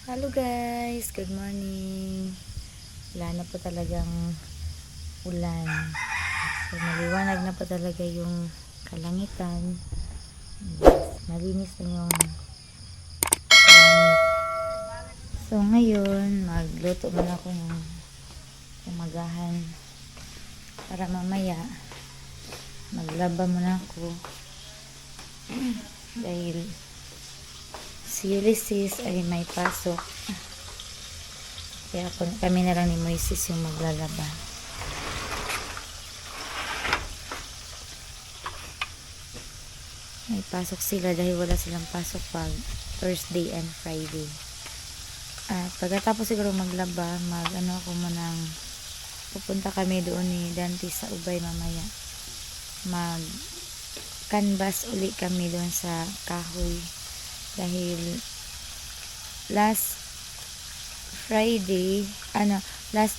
Hello guys, good morning. Wala na po talagang ulan. So maliwanag na po talaga yung kalangitan. Yes, malinis na yung langit. So ngayon, magluto muna ako ng umagahan para mamaya maglaba muna ako dahil si Ulysses ay may pasok. Kaya kami na lang ni Moises yung maglalaba. May pasok sila dahil wala silang pasok pag Thursday and Friday. At pagkatapos siguro maglaba, pupunta kami doon ni Dante sa Ubay mamaya. Mag canvas uli kami doon sa kahoy. Dahil last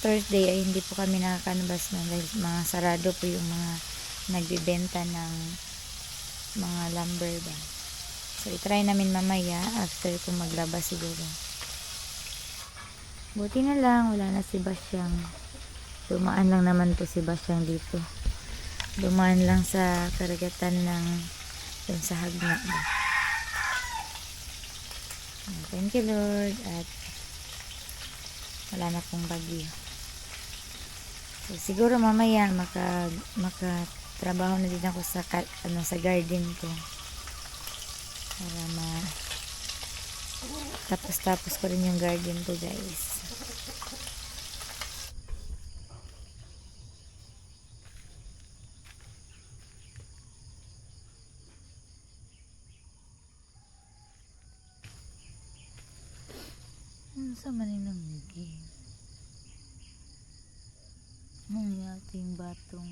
Thursday ay hindi po kami nakakanvas na dahil mga sarado po yung mga nagbibenta ng mga lumber ba. So itry namin mamaya after kung maglaba siguro. Buti na lang wala na si Basyang. Dumaan lang naman po si Basyang dito. Dumaan lang sa karagatan ng dun sa Hagna ba. Thank you Lord at wala na pong bagyo. So, siguro mamaya makatrabaho na din ako sa garden ko para tapos ko rin yung garden ko guys. Sa maninang lagi ang ating batong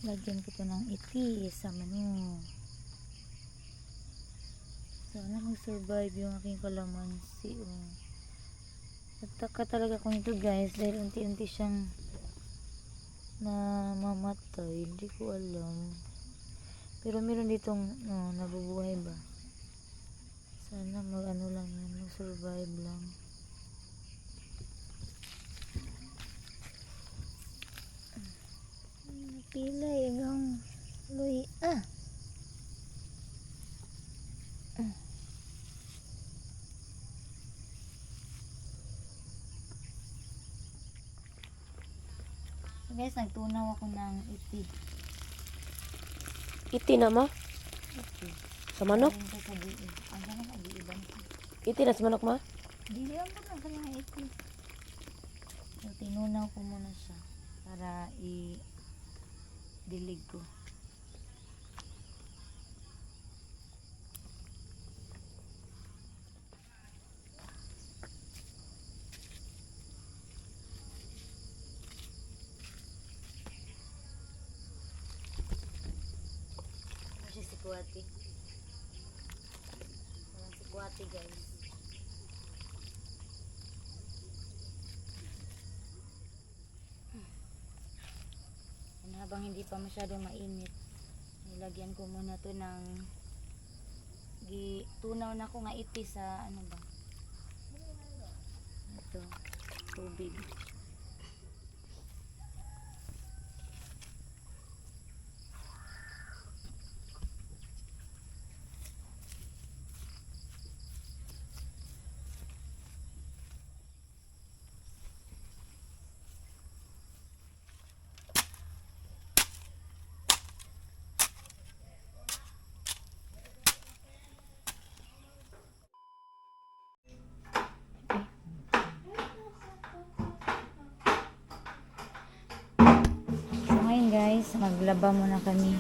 lagyan ko to ng itis sa manu. Sana mag-survive yung aking kalamansi. Nagtaka talaga kung ito guys dahil unti-unti siyang namamatay. Hindi ko alam. Pero meron ditong nabubuhay ba? Sana lang yan. Mag-survive lang. Napilay ang luy. Guys, nagtunaw ako ng iti. Iti na ma? Iti. Sa manok? Ang ganun ang iibang. Iti na sa manok ma? Dili ang ganun kanyang iti. So, tinunaw ko muna siya para i-dilig ko. Si Kuwati. Walang si Kuwati guys. And habang hindi pa masyadong mainit, nilagyan ko muna to ng tunaw na ko nga iti sa ito, tubig. Guys, maglaba muna kami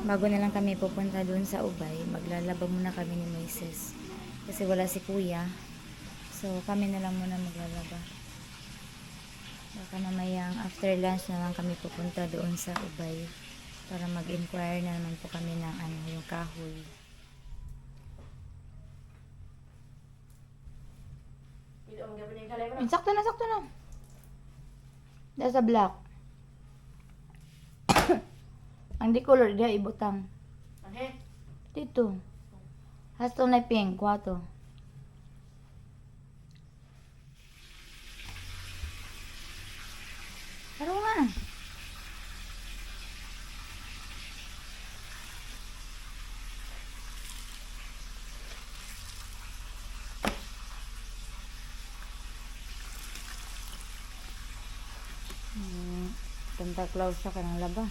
bago na lang kami pupunta doon sa Ubay. Maglalaba muna kami ni Moises kasi wala si kuya, so kami na lang muna maglalaba. Baka mamayang after lunch na lang kami pupunta doon sa Ubay para mag-inquire na naman po kami ng yung kahoy. Sakto na, sakto na. Dahil sa black. Ang di color, dia ibutang. Dito. Hasto na pink, kwato. Pero nga. Santa Claus sa kanang laba.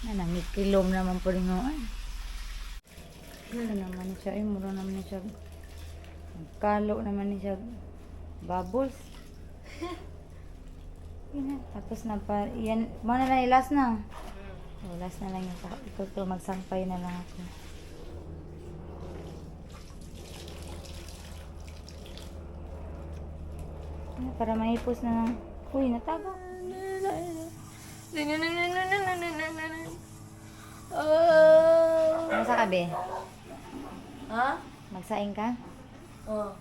Nangikilom naman po rin noon. Ano naman siya, mura naman siya. Kalo naman siya. Bubbles. Yan, tapos na pa, yan, mana na last na. Oh, last na lang yung ito magsampay na lang ako. Para maipos na lang. Uy, natago. Masa ka, be? Ha? Magsaing ka? Oo.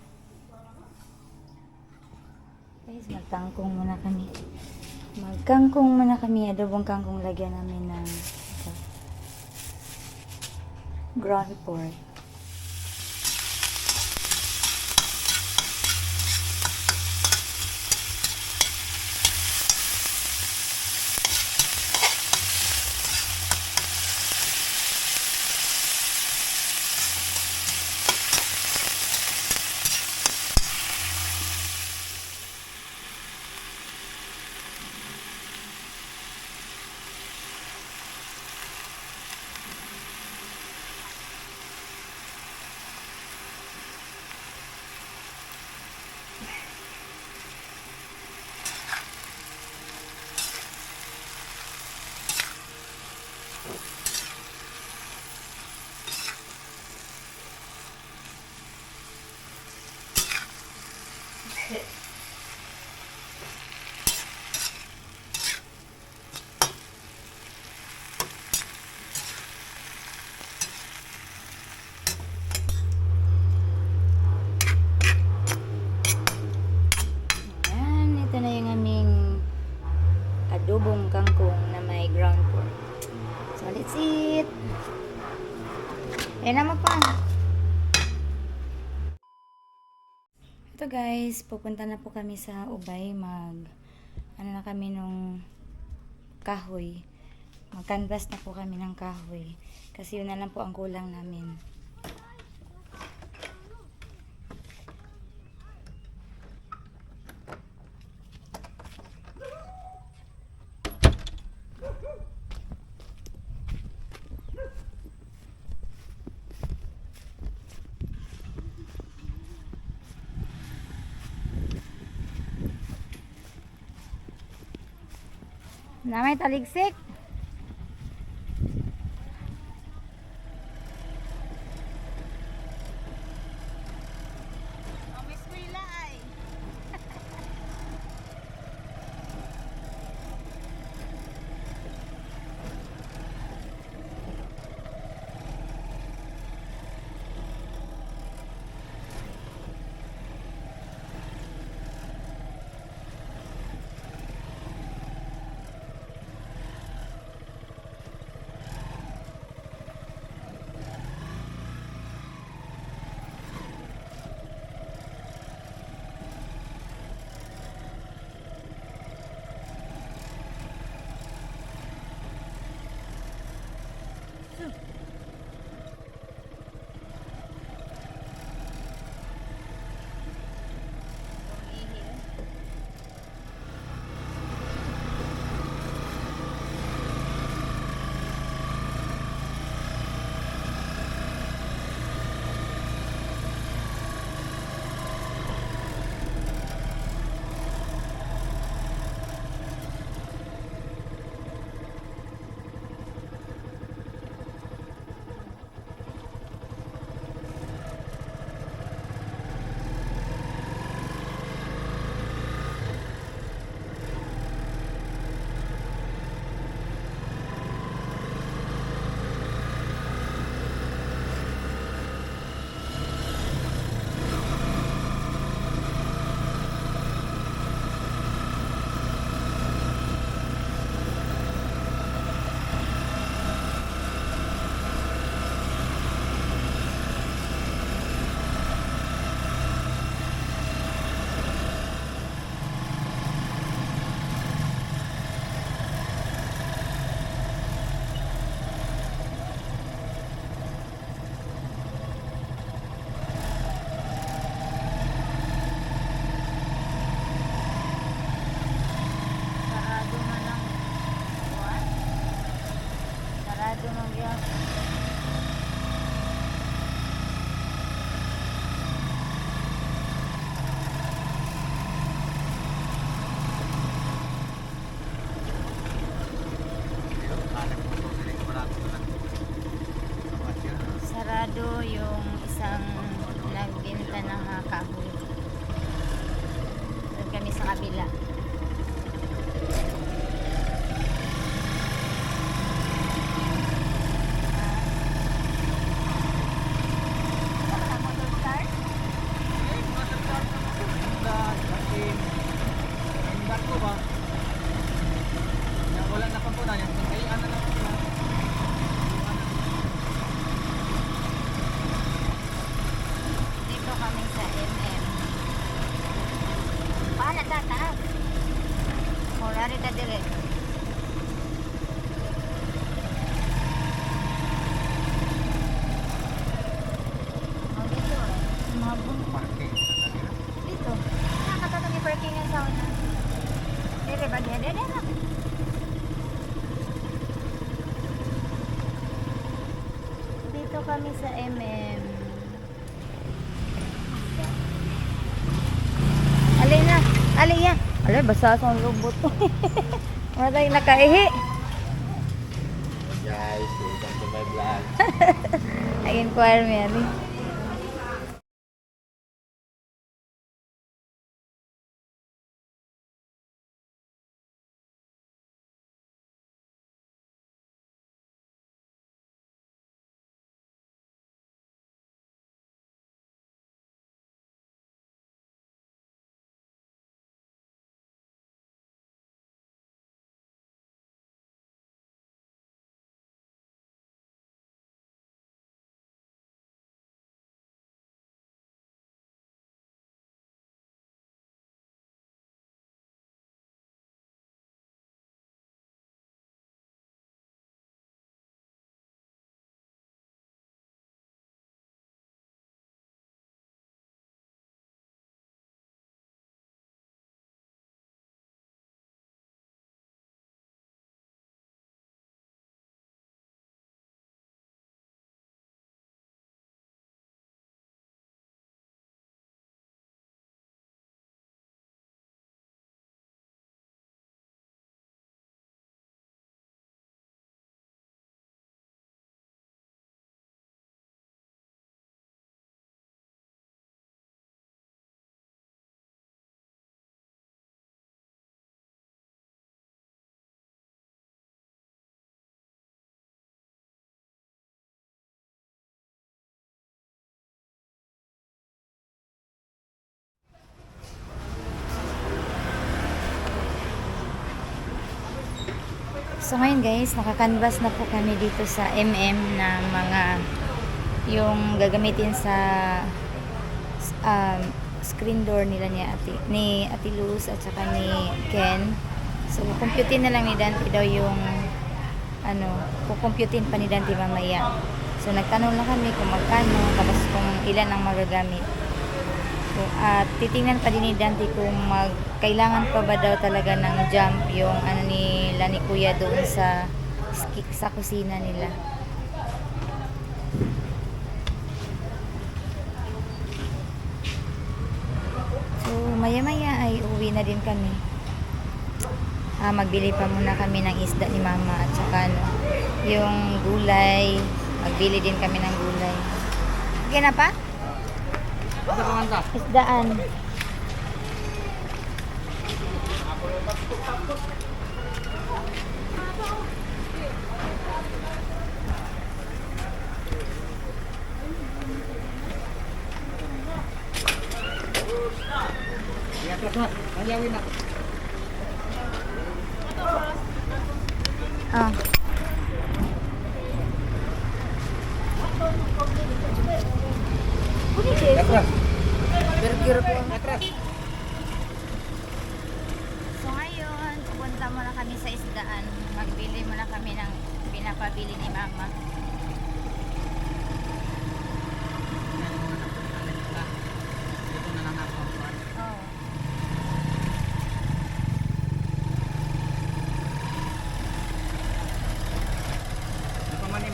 Guys, magkangkong muna kami. Magkangkong muna kami. Adobong kangkong lagyan namin ng ground pork. Ayan, ito na yung aming adobong kangkong na may ground pork. So, let's eat! Ayan naman pa. Ito guys, pupunta na po kami sa Ubay. Ano na kami nung kahoy. Mag-canvas na po kami ng kahoy. Kasi yun na lang po ang kulang namin. Na may taligsik. Sarado ng gas. Sarado yung isang nagbenta ng kahoy. Doon kami sa kabila. Wala na pang puna yan. Ay, ano na pang puna. Dito kami sa MM. Paano tataas? Mula rin na dire. Oh, dito. Mga bumpa. Parking. Dito. Nakakatato ni parking yung sauna. Dire ba? Dire na. Dito kami sa MM. Alin na. Alin yan. Alin, basa sa lubot. Wala tayong nakaihi. Guys, welcome to my vlog. Nag-inquire me, Ali. So ngayon guys, nakakanvas na po kami dito sa MM na mga yung gagamitin sa screen door nila ni Ate Luz at saka ni Ken. So computein na lang ni Dante daw yung kukomputin pa ni Dante mamaya. So nagtanong lang kami kung magkano tapos kung ilan ang magagamit. So, at titingnan pa din ni Dante kung kailangan pa ba daw talaga ng jump yung nila ni Kuya doon sa kusina nila. So maya-maya ay uwi na din kami. Magbili pa muna kami ng isda ni Mama at saka yung gulay. Magbili din kami ng gulay. Okay na pa? Isdaan. Ah. Burger ko. So ngayon, pupunta muna kami sa isdaan. Magbili muna kami ng pinapabili ni Mama. Oh.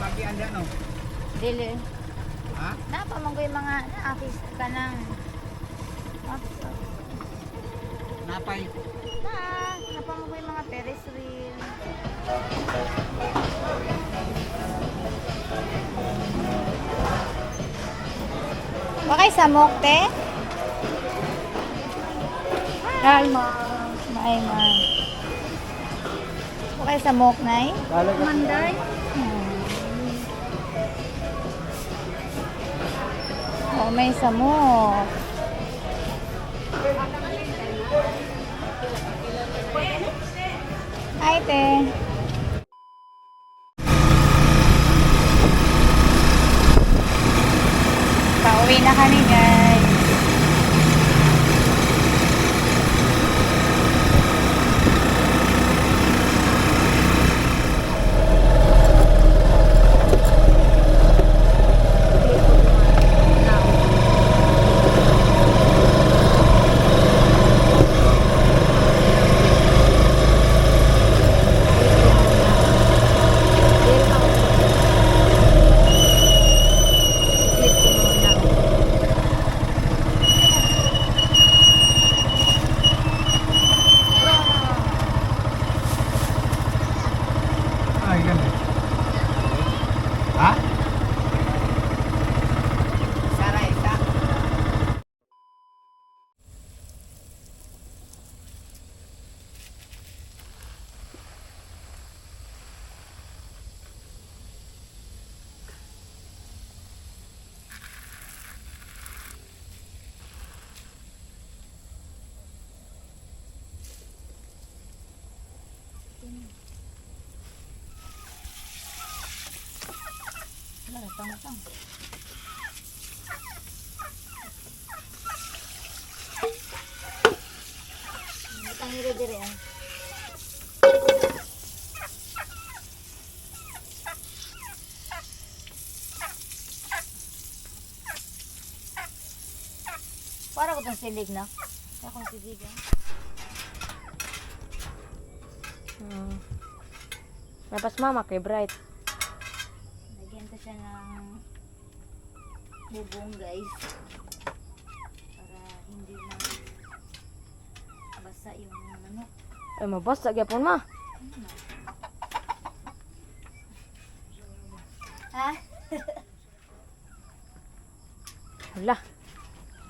Pagi anda no? Dili. Ha? Napamanggoy mga naafis ka nang. Napay. Napamanggoy mga Ferris wheel. Wakay samok te? Kalma. Maay man. Wakay samok nay? Manday. Oh, may samok. Hi, te. Pauwi na kami, guys. Ay, ganun. Ha? Sara, isa. Wala, tang-tang. Tang dire-dire ah. Para ko tong silig na. Ako ang silig ah. Napas mama kay Bright. Lagyan ko siya ng bubong guys. Para hindi na basa yung manok. Ay mabasa gyapon ma. Ha? Hala.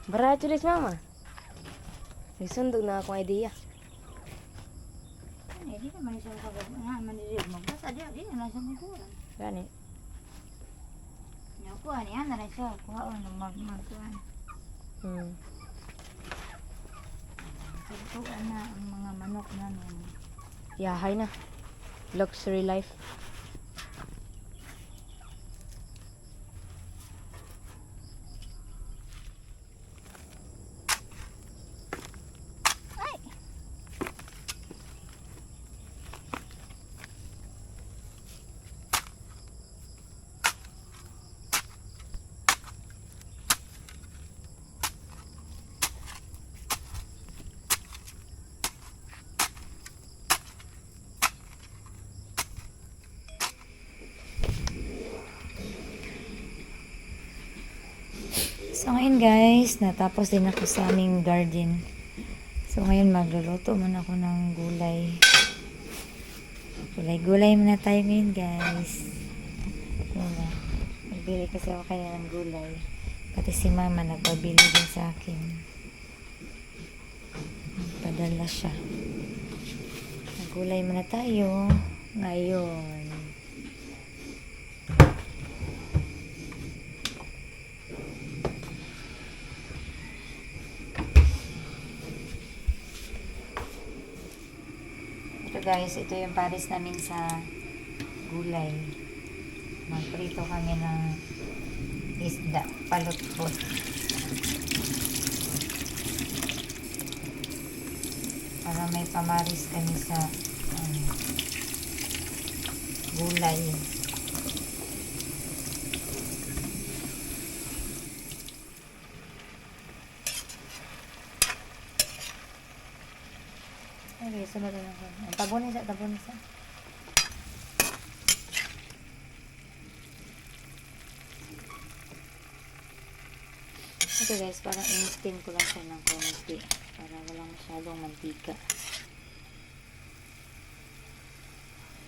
Bara tulis mama. Isundog na akong idea. Eh, di naman siya kagad. Nga, mandirib mo. Basta di na siya magkuhan. Gani. Nakuha niya na rin siya. Kuha o na magkuhan. Pagkuhan na ang mga manok namin. Yahay na. Luxury life. Ay! So ngayon guys, natapos din ako sa aming garden. So ngayon magluluto muna ako ng gulay. Gulay-gulay muna tayo ngayon guys. Muna. Nagbili kasi ako kanya ng gulay. Pati si mama nagpabili din sa akin. Nagpadala siya. Gulay muna tayo ngayon. Guys, ito yung pares namin sa gulay. Magprito kami ng isda, palutpot. Para may pamaris kami sa gulay. Okay, sunod na ako. Tabon isa. Ito guys, parang in-steam ko lang siya ng konti para walang masyadong mantika.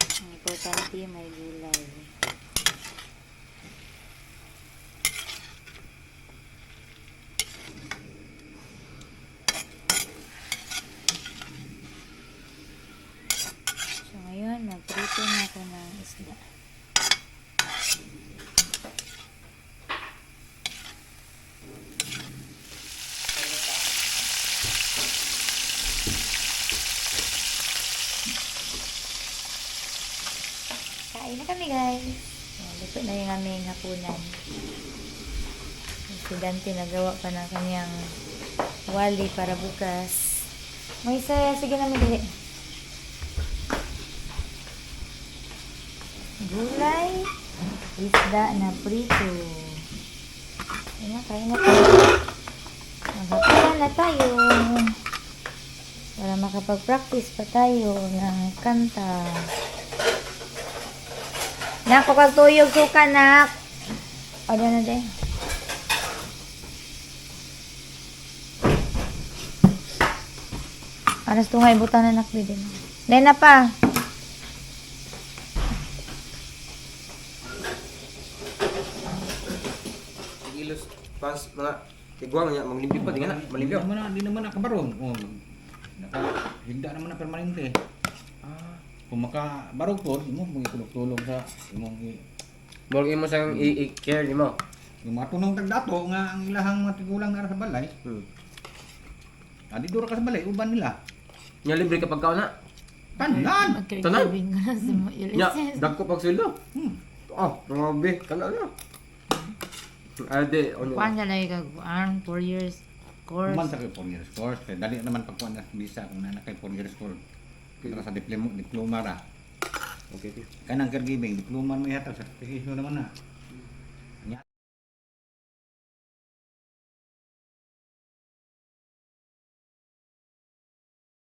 Ang importante may gulay. So ngayon, magprito na ako ng isda. Kain na kami guys. Ayan, luto na yung aming hapunan. Si Dante nagawa pa ng kanyang wali para bukas. Moises, sige na dali. Gulay, isda na prito. Ayan na, kain na tayo. Maghapunan na tayo. Para makapag-practice pa tayo ng kanta. Nak, pagkatuyog suka, nak. O, dyan na din. Aras tungay, buta na nak, bidin. Dahil na pa. Ilos pas mga tigwang niya maglimpyo pa di nga na malimpyo. Di naman nakabarong. Oh, higda naman na permanente. Kung makabarog po, mo tulog sa imong Borg mo sang i-care nimo. yung mga tunong tagdato nga ang ilahang matigulang na sa balay. Adi dura ka sa balay, uban nila. Nya libre kapag kaon na. Tanan! Tanan? Si mo, Nya dagko pag sweldo. Oh, grabe. Kana na. Ade, ono. Kuan ka na yung 4 years course. Kuman sa 4 years course. Kaya dali naman pagkuhan na visa kung na kay 4 years course. Para sa diploma ra. Okay. Kanang caregiving, diploma mo yata sa certification naman na.